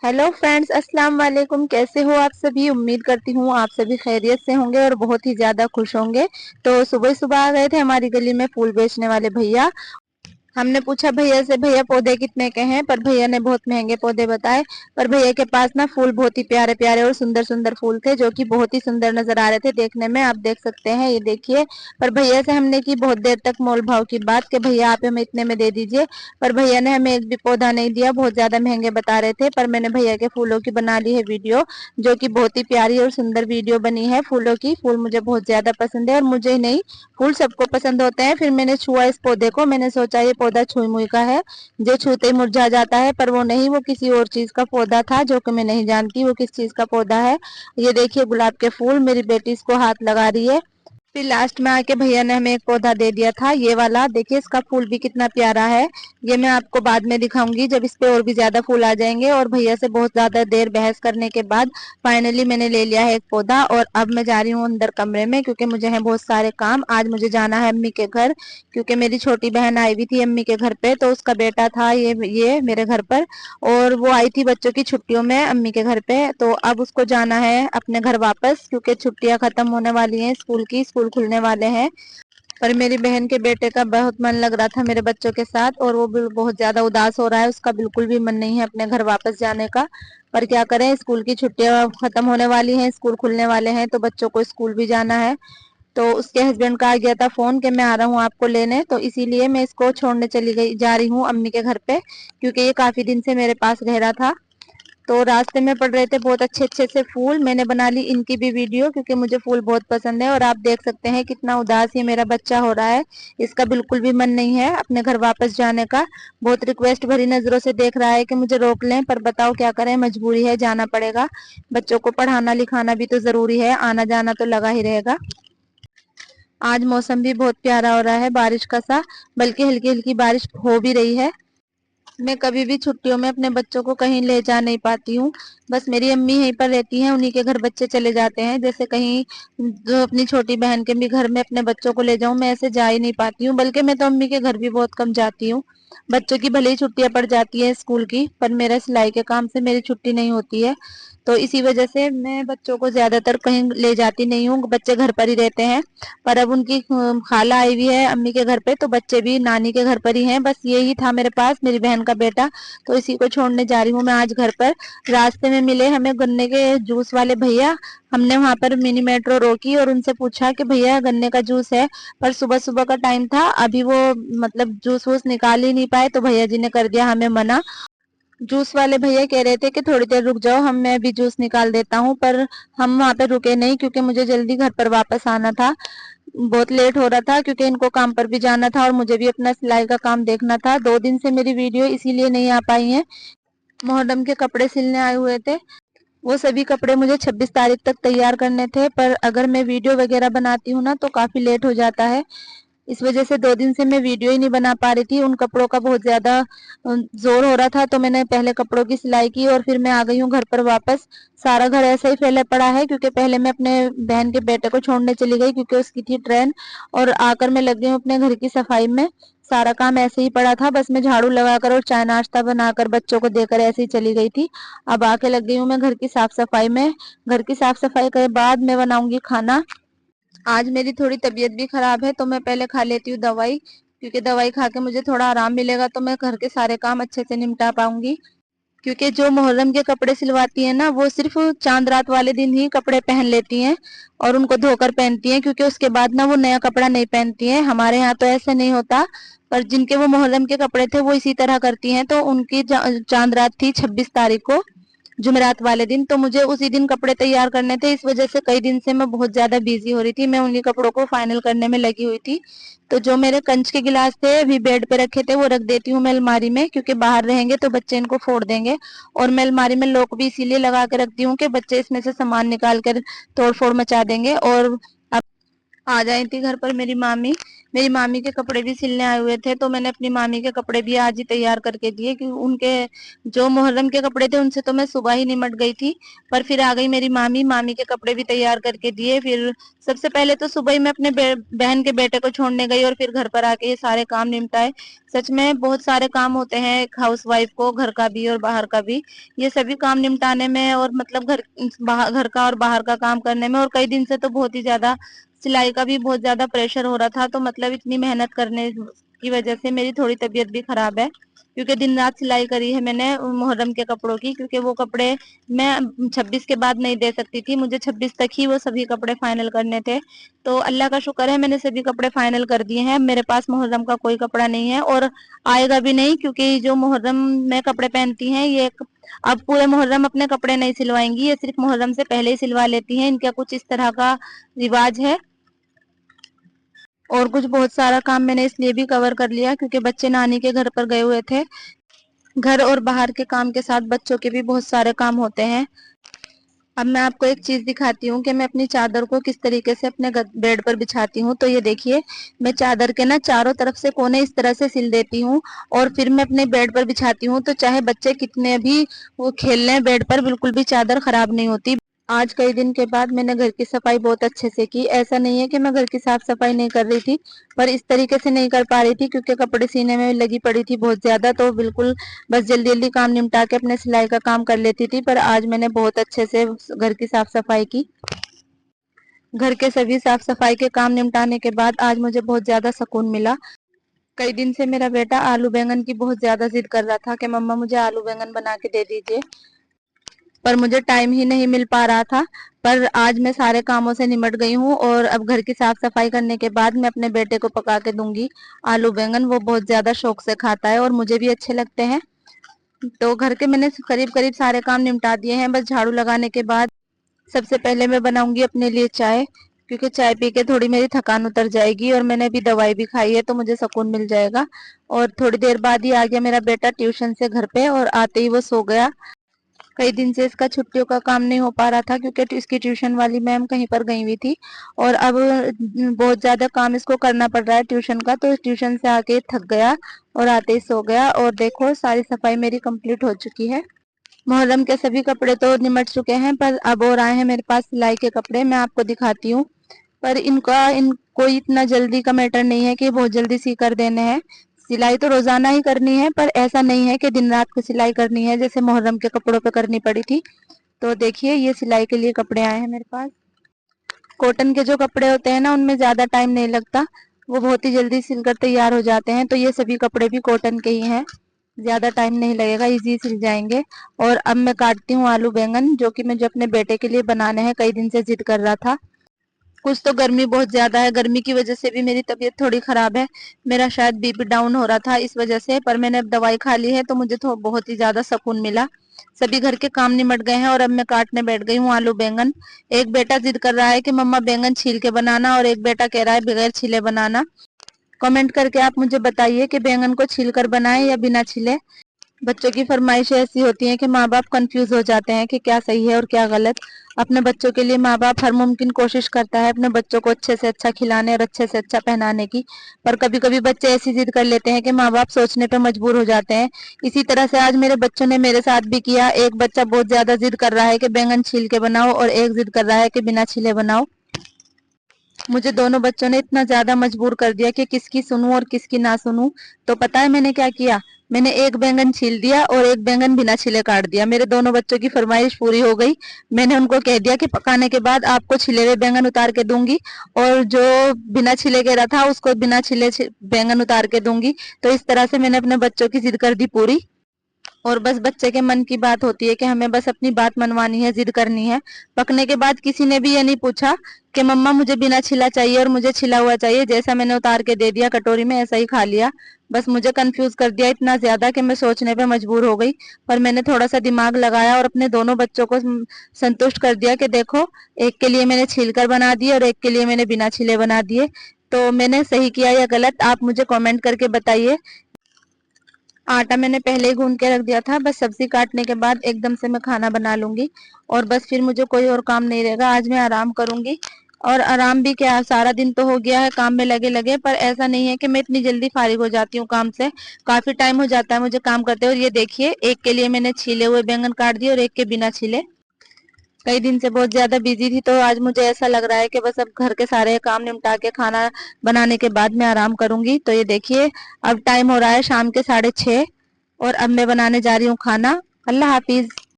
Hello friends, अस्सलाम वालेकुम। कैसे हो आप सभी? उम्मीद करती हूँ आप सभी खैरियत से होंगे और बहुत ही ज्यादा खुश होंगे। तो सुबह सुबह आ गए थे हमारी गली में फूल बेचने वाले भैया। हमने पूछा भैया से, भैया पौधे कितने के हैं? पर भैया ने बहुत महंगे पौधे बताए। पर भैया के पास ना फूल बहुत ही प्यारे प्यारे और सुंदर सुंदर फूल थे, जो कि बहुत ही सुंदर नजर आ रहे थे देखने में। आप देख सकते हैं, ये देखिए। पर भैया से हमने की बहुत देर तक मोल भाव की बात कि भैया आप हमें इतने में दे दीजिए। पर भैया ने हमें एक भी पौधा नहीं दिया, बहुत ज्यादा महंगे बता रहे थे। पर मैंने भैया के फूलों की बना ली है वीडियो, जो कि बहुत ही प्यारी और सुंदर वीडियो बनी है फूलों की। फूल मुझे बहुत ज्यादा पसंद है, और मुझे ही नहीं, फूल सबको पसंद होते हैं। फिर मैंने छुआ इस पौधे को, मैंने सोचा ये पौधा छुई मुई का है, जो छूते ही मुरझा जाता है। पर वो नहीं, वो किसी और चीज का पौधा था, जो कि मैं नहीं जानती वो किस चीज का पौधा है। ये देखिए गुलाब के फूल, मेरी बेटी इसको हाथ लगा रही है। फिर लास्ट में आके भैया ने हमें एक पौधा दे दिया था, ये वाला देखिए। इसका फूल भी कितना प्यारा है। ये मैं आपको बाद में दिखाऊंगी, जब इस पे और भी ज्यादा फूल आ जाएंगे। और भैया से बहुत ज्यादा देर बहस करने के बाद फाइनली मैंने ले लिया है एक पौधा। और अब मैं जा रही हूँ अंदर कमरे में, क्योंकि मुझे है बहुत सारे काम। आज मुझे जाना है अम्मी के घर, क्योंकि मेरी छोटी बहन आई हुई थी अम्मी के घर पे। तो उसका बेटा था ये मेरे घर पर, और वो आई थी बच्चों की छुट्टियों में अम्मी के घर पे। तो अब उसको जाना है अपने घर वापस, क्योंकि छुट्टियां खत्म होने वाली हैं स्कूल की, स्कूल खुलने वाले हैं। पर मेरी बहन के बेटे का बहुत मन लग रहा था मेरे बच्चों के साथ, और वो भी बहुत ज्यादा उदास हो रहा है। उसका बिल्कुल भी मन नहीं है अपने घर वापस जाने का। पर क्या करें, स्कूल की छुट्टियां खत्म होने वाली हैं, स्कूल खुलने वाले हैं, तो बच्चों को स्कूल भी जाना है। तो उसके हस्बैंड का आ गया था फोन कि मैं आ रहा हूँ आपको लेने, तो इसीलिए मैं इसको छोड़ने चली गई, जा रही हूँ अम्मी के घर पे, क्योंकि ये काफी दिन से मेरे पास रह रहा था। तो रास्ते में पड़ रहे थे बहुत अच्छे अच्छे से फूल, मैंने बना ली इनकी भी वीडियो, क्योंकि मुझे फूल बहुत पसंद है। और आप देख सकते हैं कितना उदास ये मेरा बच्चा हो रहा है। इसका बिल्कुल भी मन नहीं है अपने घर वापस जाने का। बहुत रिक्वेस्ट भरी नजरों से देख रहा है कि मुझे रोक लें, पर बताओ क्या करें, मजबूरी है, जाना पड़ेगा। बच्चों को पढ़ाना लिखाना भी तो जरूरी है, आना जाना तो लगा ही रहेगा। आज मौसम भी बहुत प्यारा हो रहा है, बारिश का सा, बल्कि हल्की हल्की बारिश हो भी रही है। मैं कभी भी छुट्टियों में अपने बच्चों को कहीं ले जा नहीं पाती हूँ। बस मेरी अम्मी यहीं पर रहती हैं, उन्हीं के घर बच्चे चले जाते हैं। जैसे कहीं जो अपनी छोटी बहन के भी घर में अपने बच्चों को ले जाऊं, मैं ऐसे जा ही नहीं पाती हूँ। बल्कि मैं तो अम्मी के घर भी बहुत कम जाती हूँ। बच्चों की भले ही छुट्टियां पड़ जाती है स्कूल की, पर मेरा सिलाई के काम से मेरी छुट्टी नहीं होती है। तो इसी वजह से मैं बच्चों को ज्यादातर कहीं ले जाती नहीं हूँ, बच्चे घर पर ही रहते हैं। पर अब उनकी खाला आई हुई है अम्मी के घर पे, तो बच्चे भी नानी के घर पर ही हैं। बस यही था मेरे पास, मेरी बहन का बेटा, तो इसी को छोड़ने जा रही हूँ मैं आज घर पर। रास्ते में मिले हमें गन्ने के जूस वाले भैया। हमने वहां पर मिनी मेट्रो रोकी और उनसे पूछा कि भैया गन्ने का जूस है? पर सुबह सुबह का टाइम था, अभी वो मतलब जूस वूस निकाल ही नहीं पाए, तो भैया जी ने कर दिया हमें मना। जूस वाले भैया कह रहे थे कि थोड़ी देर रुक जाओ, मैं भी जूस निकाल देता हूँ। पर हम वहां पे रुके नहीं, क्योंकि मुझे जल्दी घर पर वापस आना था। बहुत लेट हो रहा था, क्योंकि इनको काम पर भी जाना था और मुझे भी अपना सिलाई का काम देखना था। 2 दिन से मेरी वीडियो इसीलिए नहीं आ पाई है। मोहर्रम के कपड़े सिलने आए हुए थे, वो सभी कपड़े मुझे 26 तारीख तक तैयार करने थे। पर अगर मैं वीडियो वगैरह बनाती हूँ ना, तो काफी लेट हो जाता है। इस वजह से 2 दिन से मैं वीडियो ही नहीं बना पा रही थी। उन कपड़ों का बहुत ज्यादा जोर हो रहा था, तो मैंने पहले कपड़ों की सिलाई की और फिर मैं आ गई हूँ घर पर वापस। सारा घर ऐसा ही फैला पड़ा है, क्योंकि पहले मैं अपने बहन के बेटे को छोड़ने चली गई, क्योंकि उसकी थी ट्रेन। और आकर मैं लग गई हूँ अपने घर की सफाई में। सारा काम ऐसे ही पड़ा था, बस मैं झाड़ू लगाकर और चाय नाश्ता बनाकर बच्चों को देकर ऐसे ही चली गई थी। अब आके लग गई हूँ मैं घर की साफ सफाई में। घर की साफ सफाई के बाद मैं बनाऊंगी खाना। आज मेरी थोड़ी तबीयत भी खराब है, तो मैं पहले खा लेती हूँ दवाई, क्योंकि दवाई खा के मुझे थोड़ा आराम मिलेगा, तो मैं घर के सारे काम अच्छे से निपटा पाऊंगी। क्योंकि जो मुहर्रम के कपड़े सिलवाती है ना, वो सिर्फ चांद रात वाले दिन ही कपड़े पहन लेती हैं और उनको धोकर पहनती हैं, क्योंकि उसके बाद ना वो नया कपड़ा नहीं पहनती हैं। हमारे यहाँ तो ऐसा नहीं होता। पर जिनके वो मुहर्रम के कपड़े थे वो इसी तरह करती हैं। तो उनकी चांद रात थी 26 तारीख को, जुमेरात वाले दिन, तो मुझे उसी दिन कपड़े तैयार करने थे। इस वजह से कई दिन से मैं बहुत ज्यादा बिजी हो रही थी, मैं उन्हीं कपड़ों को फाइनल करने में लगी हुई थी। तो जो मेरे कंच के गिलास थे अभी बेड पे रखे थे, वो रख देती हूँ मैं अलमारी में, क्योंकि बाहर रहेंगे तो बच्चे इनको फोड़ देंगे। और मैं अलमारी में लॉक भी इसीलिए लगा के रखती हूँ कि बच्चे इसमें से सामान निकाल कर तोड़ फोड़ मचा देंगे। और अब आ जाई थी घर पर मेरी मामी, मेरी मामी के कपड़े भी सिलने आए हुए थे, तो मैंने अपनी मामी के कपड़े भी आज ही तैयार करके दिए, क्योंकि उनके जो मुहर्रम के कपड़े थे उनसे तो मैं सुबह ही निमट गई थी। पर फिर आ गई मेरी मामी, मामी के कपड़े भी तैयार करके दिए। फिर सबसे पहले तो सुबह ही मैं अपने बहन के बेटे को छोड़ने गई और फिर घर पर आके ये सारे काम निपटाए। सच में बहुत सारे काम होते हैं एक हाउस वाइफ को, घर का भी और बाहर का भी। ये सभी काम निपटाने में और मतलब घर का और बाहर का काम करने में, और कई दिन से तो बहुत ही ज्यादा सिलाई का भी बहुत ज्यादा प्रेशर हो रहा था, तो मतलब इतनी मेहनत करने की वजह से मेरी थोड़ी तबीयत भी खराब है, क्योंकि दिन रात सिलाई करी है मैंने मुहर्रम के कपड़ों की, क्योंकि वो कपड़े मैं 26 के बाद नहीं दे सकती थी, मुझे 26 तक ही वो सभी कपड़े फाइनल करने थे। तो अल्लाह का शुक्र है मैंने सभी कपड़े फाइनल कर दिए हैं। मेरे पास मुहर्रम का कोई कपड़ा नहीं है और आएगा भी नहीं, क्योंकि जो मुहर्रम में कपड़े पहनती हैं ये अब पूरे मुहर्रम अपने कपड़े नहीं सिलवाएंगी, ये सिर्फ मुहर्रम से पहले ही सिलवा लेती हैं। इनका कुछ इस तरह का रिवाज है। और कुछ बहुत सारा काम मैंने इसलिए भी कवर कर लिया क्योंकि बच्चे नानी के घर पर गए हुए थे। घर और बाहर के काम के साथ बच्चों के भी बहुत सारे काम होते हैं। अब मैं आपको एक चीज दिखाती हूँ कि मैं अपनी चादर को किस तरीके से अपने बेड पर बिछाती हूँ। तो ये देखिए, मैं चादर के ना चारों तरफ से कोने इस तरह से सिल देती हूँ और फिर मैं अपने बेड पर बिछाती हूँ, तो चाहे बच्चे कितने भी वो खेल लें बेड पर, बिल्कुल भी चादर खराब नहीं होती। आज कई दिन के बाद मैंने घर की सफाई बहुत अच्छे से की। ऐसा नहीं है कि मैं घर की साफ सफाई नहीं कर रही थी, पर इस तरीके से नहीं कर पा रही थी क्योंकि कपड़े सीने में लगी पड़ी थी बहुत ज्यादा, तो बिल्कुल बस जल्दी जल्दी काम निपटा के अपने सिलाई का काम कर लेती थी। पर आज मैंने बहुत अच्छे से घर की साफ सफाई की। घर के सभी साफ सफाई के काम निपटाने के बाद आज मुझे बहुत ज्यादा सुकून मिला। कई दिन से मेरा बेटा आलू बैंगन की बहुत ज्यादा जिद कर रहा था कि मम्मा मुझे आलू बैंगन बना के दे दीजिए, पर मुझे टाइम ही नहीं मिल पा रहा था। पर आज मैं सारे कामों से निमट गई हूँ और अब घर की साफ सफाई करने के बाद मैं अपने बेटे को पका के दूंगी आलू बैंगन। वो बहुत ज्यादा शौक से खाता है और मुझे भी अच्छे लगते हैं। तो घर के मैंने करीब करीब सारे काम निपटा दिए हैं, बस झाड़ू लगाने के बाद सबसे पहले मैं बनाऊंगी अपने लिए चाय, क्योंकि चाय पी के थोड़ी मेरी थकान उतर जाएगी और मैंने अभी दवाई भी खाई है तो मुझे सुकून मिल जाएगा। और थोड़ी देर बाद ही आ गया मेरा बेटा ट्यूशन से घर पे और आते ही वो सो गया। कई दिन से इसका छुट्टियों का काम नहीं हो पा रहा था क्योंकि इसकी ट्यूशन वाली मैम कहीं पर गई हुई थी और अब बहुत ज्यादा काम इसको करना पड़ रहा है ट्यूशन का, तो ट्यूशन से आके थक गया और आते ही सो गया। और देखो सारी सफाई मेरी कंप्लीट हो चुकी है। मुहर्रम के सभी कपड़े तो निमट चुके हैं, पर अब और आए हैं मेरे पास सिलाई के कपड़े, मैं आपको दिखाती हूँ। पर इनको इतना जल्दी का मैटर नहीं है कि बहुत जल्दी सी कर देने हैं। सिलाई तो रोजाना ही करनी है, पर ऐसा नहीं है कि दिन रात को सिलाई करनी है जैसे मुहर्रम के कपड़ों पे करनी पड़ी थी। तो देखिए ये सिलाई के लिए कपड़े आए हैं मेरे पास। कॉटन के जो कपड़े होते हैं ना उनमें ज्यादा टाइम नहीं लगता, वो बहुत ही जल्दी सिलकर तैयार हो जाते हैं। तो ये सभी कपड़े भी कॉटन के ही हैं, ज्यादा टाइम नहीं लगेगा, इजी सिल जाएंगे। और अब मैं काटती हूँ आलू बैंगन, जो कि मुझे अपने बेटे के लिए बनाने हैं, कई दिन से जिद कर रहा था। कुछ तो गर्मी बहुत ज्यादा है, गर्मी की वजह से भी मेरी तबीयत थोड़ी खराब है। मेरा शायद बीपी डाउन हो रहा था इस वजह से, पर मैंने अब दवाई खा ली है तो मुझे तो बहुत ही ज्यादा सुकून मिला। सभी घर के काम निमट गए हैं और अब मैं काटने बैठ गई हूँ आलू बैंगन। एक बेटा जिद कर रहा है कि मम्मा बैंगन छील के बनाना, और एक बेटा कह रहा है बगैर छीले बनाना। कमेंट करके आप मुझे बताइए कि बैंगन को छील कर बनाएं या बिना छीले। बच्चों की फरमाइशें ऐसी होती हैं कि माँ बाप कंफ्यूज हो जाते हैं कि क्या सही है और क्या गलत। अपने बच्चों के लिए माँ बाप हर मुमकिन कोशिश करता है अपने बच्चों को अच्छे से अच्छा खिलाने और अच्छे से अच्छा पहनाने की, पर कभी कभी बच्चे ऐसी जिद कर लेते हैं कि माँ बाप सोचने पे मजबूर हो जाते हैं। इसी तरह से आज मेरे बच्चों ने मेरे साथ भी किया। एक बच्चा बहुत ज्यादा जिद कर रहा है कि बैंगन छील के बनाओ और एक जिद कर रहा है कि बिना छीले बनाओ। मुझे दोनों बच्चों ने इतना ज्यादा मजबूर कर दिया कि किसकी सुनूं और किसकी ना सुनूं। तो पता है मैंने क्या किया, मैंने एक बैंगन छील दिया और एक बैंगन बिना छिले काट दिया। मेरे दोनों बच्चों की फरमाइश पूरी हो गई। मैंने उनको कह दिया कि पकाने के बाद आपको छिले हुए बैंगन उतार के दूंगी और जो बिना छिले के रहा था उसको बिना छिले बैंगन उतार के दूंगी। तो इस तरह से मैंने अपने बच्चों की जिद कर दी पूरी। और बस बच्चे के मन की बात होती है कि हमें बस अपनी बात मनवानी है, जिद करनी है। पकने के बाद किसी ने भी ये नहीं पूछा कि मम्मा मुझे बिना छिला चाहिए और मुझे छिला हुआ चाहिए, जैसा मैंने उतार के दे दिया कटोरी में ऐसा ही खा लिया। बस मुझे कंफ्यूज कर दिया इतना ज्यादा कि मैं सोचने पे मजबूर हो गई। पर मैंने थोड़ा सा दिमाग लगाया और अपने दोनों बच्चों को संतुष्ट कर दिया कि देखो, एक के लिए मैंने छील कर बना दिए और एक के लिए मैंने बिना छिले बना दिए। तो मैंने सही किया या गलत आप मुझे कमेंट करके बताइए। आटा मैंने पहले ही गूंद के रख दिया था, बस सब्जी काटने के बाद एकदम से मैं खाना बना लूंगी और बस फिर मुझे कोई और काम नहीं रहेगा। आज मैं आराम करूंगी। اور آرام بھی کیا، سارا دن تو ہو گیا ہے کام میں لگے لگے، پر ایسا نہیں ہے کہ میں اتنی جلدی فارغ ہو جاتی ہوں کام سے، کافی ٹائم ہو جاتا ہے مجھے کام کرتے. اور یہ دیکھیے ایک کے لیے میں نے چھیلے ہوئے بینگن کاٹ دیے اور ایک کے بنا چھیلے. کئی دن سے بہت زیادہ بیزی تھی، تو آج مجھے ایسا لگ رہا ہے کہ بس اب گھر کے سارے کام نمٹا کے کھانا بنانے کے بعد میں آرام کروں گی. تو یہ دیکھیے اب ٹائم ہو رہا ہے شام کے 6:30 اور اب میں بنانے جا رہی ہوں کھانا. اللہ حافظ.